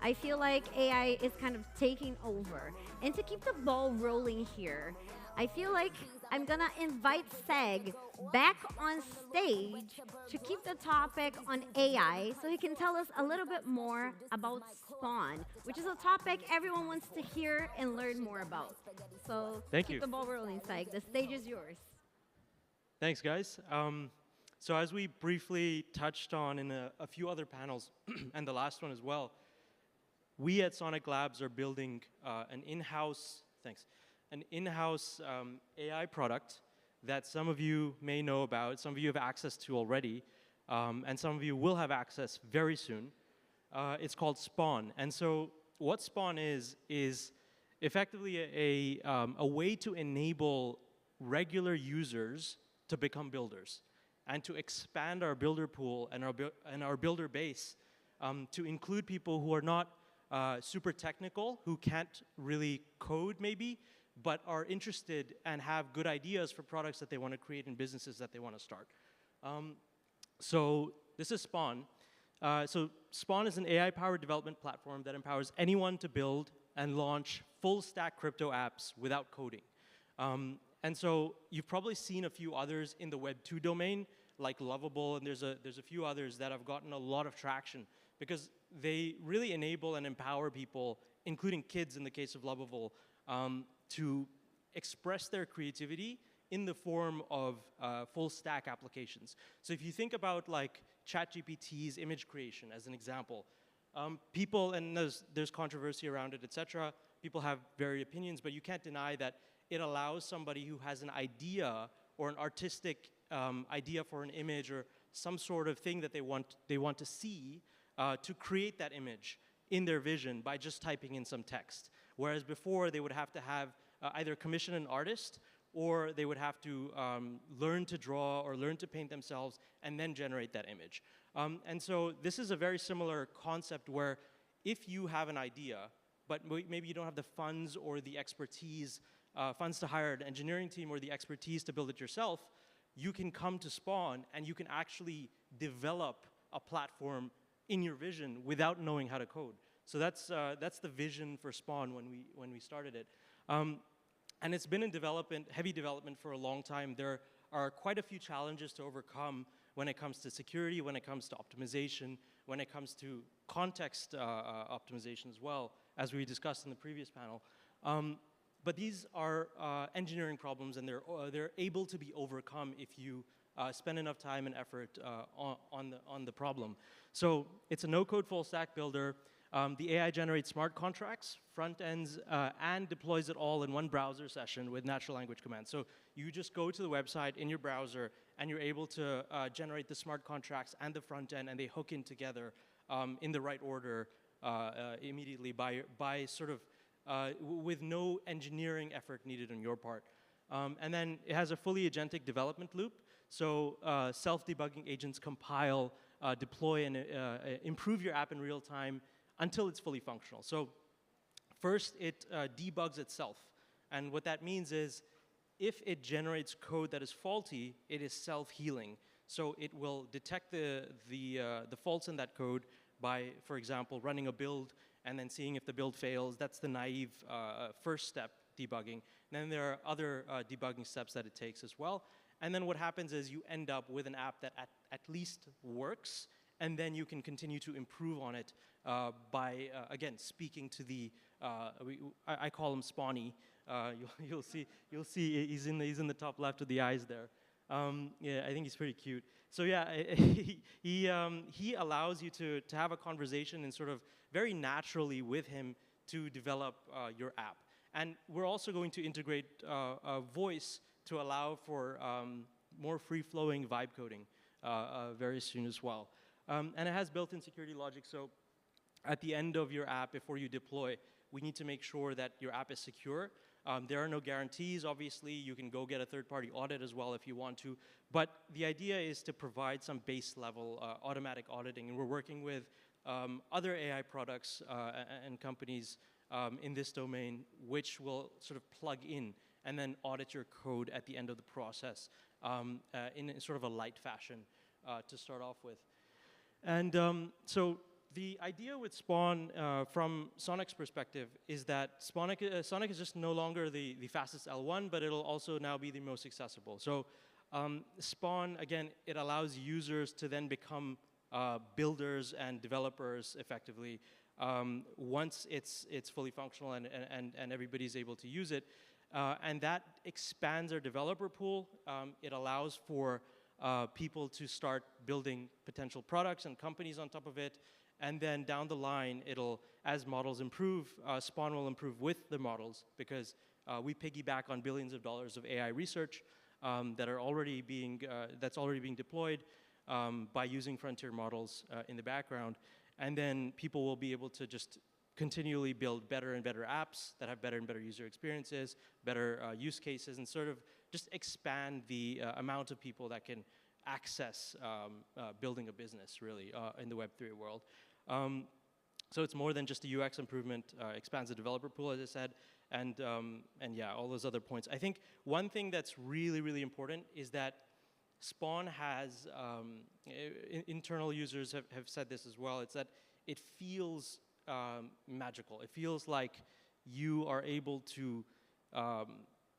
I feel like AI is kind of taking over. And to keep the ball rolling here, I feel like I'm gonna invite Seg back on stage to keep the topic on AI so he can tell us a little bit more about Spawn, which is a topic everyone wants to hear and learn more about. So Thank keep you. the ball rolling, Seg. The stage is yours. Thanks, guys. So as we briefly touched on in a few other panels, and the last one as well, we at Sonic Labs are building an in-house, AI product that some of you may know about, some of you have access to already, and some of you will have access very soon. It's called Spawn. And so what Spawn is effectively a way to enable regular users to become builders and to expand our builder pool and our builder base to include people who are not super technical, who can't really code maybe, but are interested and have good ideas for products that they want to create and businesses that they want to start. So this is Spawn. So Spawn is an AI-powered development platform that empowers anyone to build and launch full-stack crypto apps without coding. And so you've probably seen a few others in the Web 2 domain, like Lovable, and there's a few others that have gotten a lot of traction because they really enable and empower people, including kids in the case of Lovable, to express their creativity in the form of full-stack applications. So if you think about like ChatGPT's image creation as an example, people, and there's controversy around it, etc. People have varied opinions, but you can't deny that it allows somebody who has an idea or an artistic idea for an image or some sort of thing that they want to see to create that image in their vision by just typing in some text. Whereas before they would have to have either commission an artist or they would have to learn to draw or learn to paint themselves and then generate that image. And so this is a very similar concept where if you have an idea, but maybe you don't have the funds or the expertise, funds to hire an engineering team or the expertise to build it yourself, you can come to Spawn and you can actually develop a platform in your vision without knowing how to code. So that's the vision for Spawn when we started it. And it's been in development, heavy development for a long time. There are quite a few challenges to overcome when it comes to security, when it comes to optimization, when it comes to context optimization as well, as we discussed in the previous panel. But these are engineering problems, and they're able to be overcome if you spend enough time and effort on the problem. So it's a no-code full-stack builder. The AI generates smart contracts, front ends, and deploys it all in one browser session with natural language commands. So you just go to the website in your browser, and you're able to generate the smart contracts and the front end, and they hook in together in the right order immediately by sort of with no engineering effort needed on your part. And then it has a fully agentic development loop. So self-debugging agents compile, deploy, and improve your app in real time until it's fully functional. So first, it debugs itself. And what that means is if it generates code that is faulty, it is self-healing. So it will detect the faults in that code by, for example, running a build and then seeing if the build fails. That's the naive first step, debugging. And then there are other debugging steps that it takes as well. And then what happens is you end up with an app that at least works, and then you can continue to improve on it by, again, speaking to the, I call him Spawny. You'll see he's in the top left of the eyes there. Yeah, I think he's pretty cute. So yeah, he allows you to have a conversation and sort of very naturally with him to develop your app. And we're also going to integrate a voice to allow for more free-flowing vibe coding very soon as well. And it has built-in security logic, so at the end of your app, before you deploy, we need to make sure that your app is secure. There are no guarantees, obviously. You can go get a third-party audit as well if you want to. But the idea is to provide some base-level automatic auditing. And we're working with other AI products and companies in this domain, which will sort of plug in and then audit your code at the end of the process in sort of a light fashion to start off with. And so The idea with Spawn, from Sonic's perspective, is that Sonic is just no longer the fastest L1, but it'll also now be the most accessible. So Spawn, again, it allows users to then become builders and developers effectively once it's fully functional and everybody's able to use it. And that expands our developer pool. It allows for people to start building potential products and companies on top of it. And then down the line, as models improve, Spawn will improve with the models because we piggyback on billions of dollars of AI research that's already being deployed by using frontier models in the background. And then people will be able to just continually build better and better apps that have better and better user experiences, better use cases, and sort of just expand the amount of people that can access building a business, really, in the Web3 world. So it's more than just a UX improvement, expands the developer pool, as I said, and yeah, all those other points. I think one thing that's really, really important is that Spawn has, internal users have said this as well, it's that it feels magical. It feels like you are able to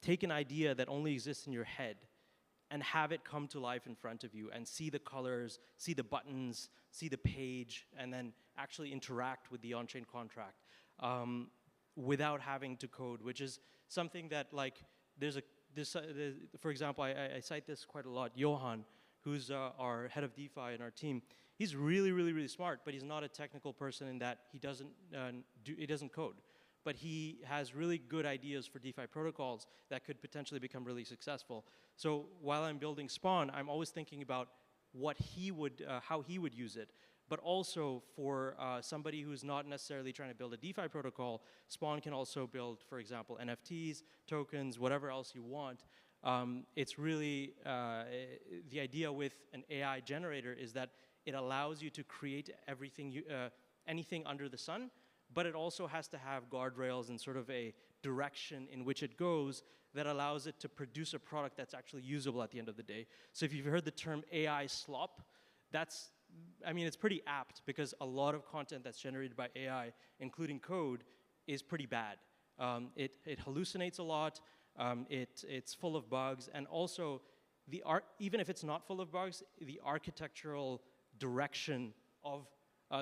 take an idea that only exists in your head and have it come to life in front of you and see the colors, see the buttons, see the page, and then actually interact with the on-chain contract without having to code, which is something that, like, for example, I cite this quite a lot. Johan, who's our head of DeFi in our team, he's really, really, really smart, but he's not a technical person in that he doesn't code. But he has really good ideas for DeFi protocols that could potentially become really successful. So while I'm building Spawn, I'm always thinking about how he would use it. But also for somebody who's not necessarily trying to build a DeFi protocol, Spawn can also build, for example, NFTs, tokens, whatever else you want. It's really, the idea with an AI generator is that it allows you to create everything, anything under the sun, but it also has to have guardrails and sort of a direction in which it goes that allows it to produce a product that's actually usable at the end of the day. So if you've heard the term AI slop, it's pretty apt because a lot of content that's generated by AI, including code, is pretty bad. It hallucinates a lot, it's full of bugs, and also, even if it's not full of bugs, the architectural direction of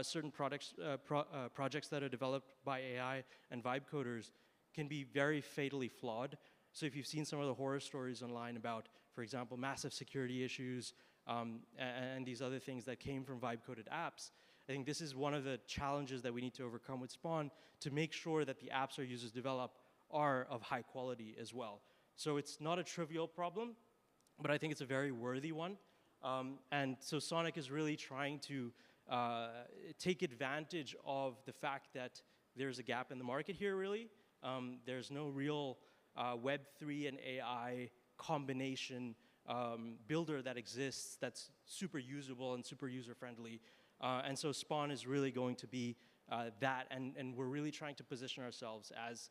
certain projects that are developed by AI and vibe coders can be very fatally flawed. So if you've seen some of the horror stories online about, for example, massive security issues and these other things that came from vibe-coded apps, I think this is one of the challenges that we need to overcome with Spawn to make sure that the apps our users develop are of high quality as well. So it's not a trivial problem, but I think it's a very worthy one. And so Sonic is really trying to take advantage of the fact that there's a gap in the market here, really. There's no real Web3 and AI combination builder that exists that's super usable and super user-friendly. And so Spawn is really going to be that, and we're really trying to position ourselves as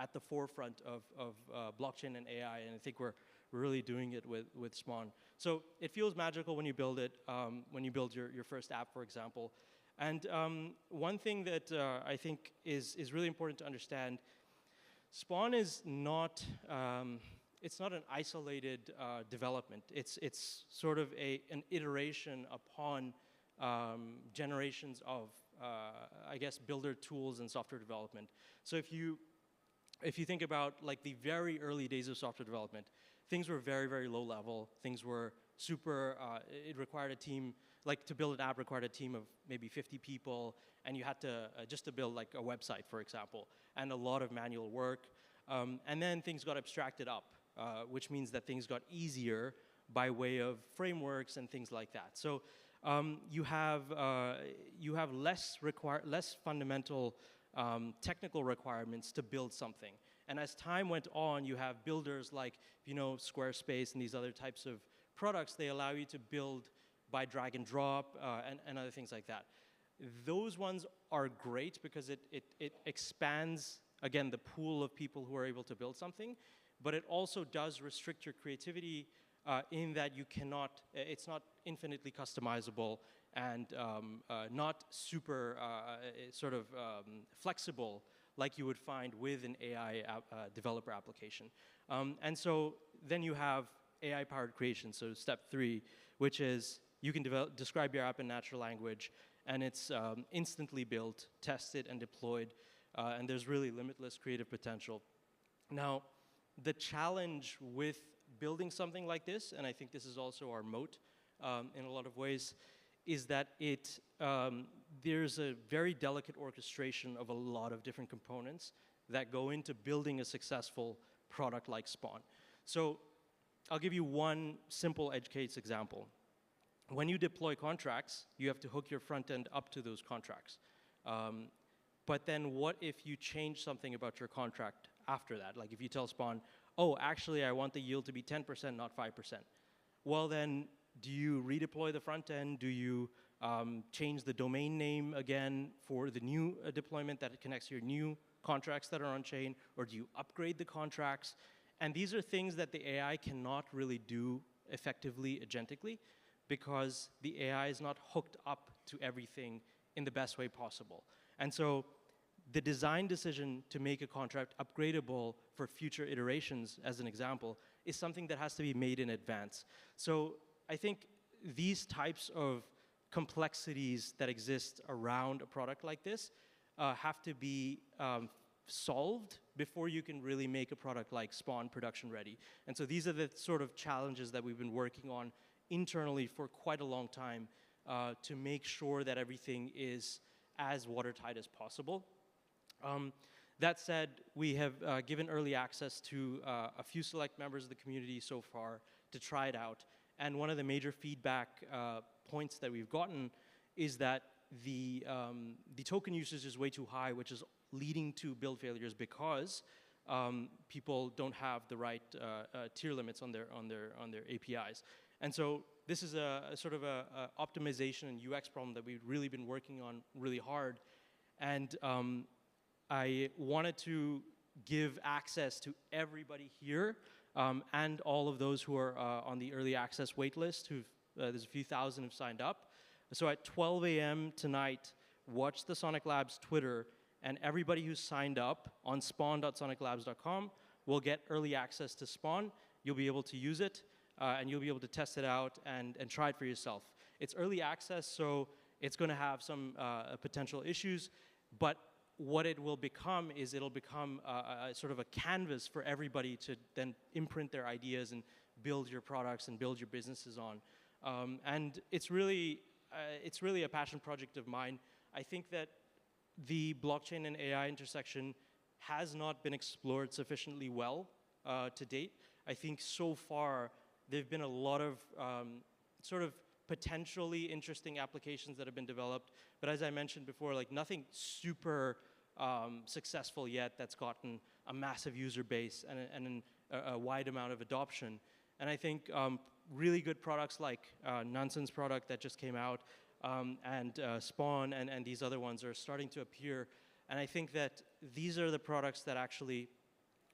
at the forefront of blockchain and AI, and I think we're really doing it with Spawn. So it feels magical when you build it, when you build your first app, for example. And one thing that I think is really important to understand, Spawn is not, it's not an isolated development. It's sort of an iteration upon generations of, I guess, builder tools and software development. So if you think about like the very early days of software development, things were very, very low level. Things were super, it required a team, like to build an app required a team of maybe 50 people, and you had to, just to build like a website, for example, and a lot of manual work. And then things got abstracted up, which means that things got easier by way of frameworks and things like that. So you have less fundamental technical requirements to build something. And as time went on, you have builders like, Squarespace and these other types of products. They allow you to build by drag and drop and other things like that. Those ones are great because it expands, again, the pool of people who are able to build something, but it also does restrict your creativity in that you cannot, it's not infinitely customizable. and not super sort of flexible like you would find with an AI developer application. And so then you have AI-powered creation, so step 3, which is you can describe your app in natural language, and it's instantly built, tested, and deployed, and there's really limitless creative potential. Now, the challenge with building something like this, and I think this is also our moat in a lot of ways, is that there's a very delicate orchestration of a lot of different components that go into building a successful product like Spawn. So I'll give you one simple edge case example. When you deploy contracts, you have to hook your front end up to those contracts. But then what if you change something about your contract after that? Like if you tell Spawn, oh, actually I want the yield to be 10%, not 5%. Well then, do you redeploy the front end? Do you change the domain name again for the new deployment that connects your new contracts that are on chain? Or do you upgrade the contracts? And these are things that the AI cannot really do effectively agentically, because the AI is not hooked up to everything in the best way possible. And so the design decision to make a contract upgradable for future iterations, as an example, is something that has to be made in advance. So I think these types of complexities that exist around a product like this have to be solved before you can really make a product like Spawn production ready. And so these are the sort of challenges that we've been working on internally for quite a long time to make sure that everything is as watertight as possible. That said, we have given early access to a few select members of the community so far to try it out. And one of the major feedback points that we've gotten is that the token usage is way too high, which is leading to build failures because people don't have the right tier limits on their APIs. And so this is a sort of a optimization and UX problem that we've really been working on really hard. And I wanted to give access to everybody here and all of those who are on the early access waitlist. There's a few thousand who've signed up. So at 12 a.m. tonight, watch the Sonic Labs Twitter, and everybody who's signed up on spawn.soniclabs.com will get early access to Spawn. You'll be able to use it, and you'll be able to test it out and try it for yourself. It's early access, so it's going to have some potential issues, but what it will become is it'll become a sort of a canvas for everybody to then imprint their ideas and build your products and build your businesses on. And it's really a passion project of mine. I think that the blockchain and AI intersection has not been explored sufficiently well to date. I think so far there have been a lot of sort of potentially interesting applications that have been developed, but as I mentioned before, like nothing super successful yet that's gotten a massive user base and a wide amount of adoption. And I think really good products like Nonsense product that just came out and Spawn and these other ones are starting to appear. And I think that these are the products that actually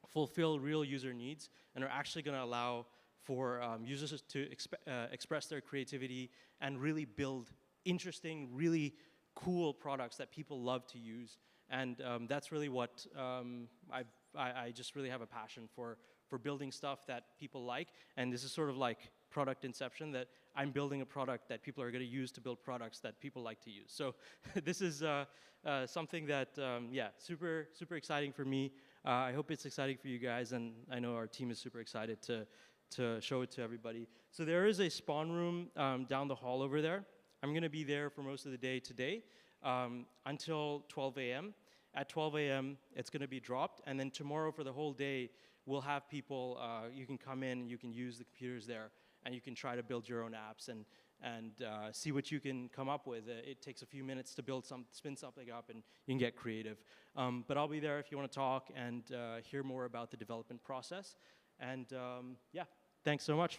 fulfill real user needs and are actually going to allow for users to express their creativity and really build interesting, really cool products that people love to use. And that's really what I just really have a passion for building stuff that people like. And this is sort of like product inception, that I'm building a product that people are going to use to build products that people like to use. So this is something that, yeah, super exciting for me. I hope it's exciting for you guys, and I know our team is super excited to show it to everybody. So there is a Spawn room down the hall over there. I'm going to be there for most of the day today until 12 a.m. At 12 a.m., it's going to be dropped, and then tomorrow for the whole day, we'll have people, you can come in and you can use the computers there, and you can try to build your own apps and see what you can come up with. It takes a few minutes to spin something up, and you can get creative. But I'll be there if you want to talk and hear more about the development process. And yeah, thanks so much.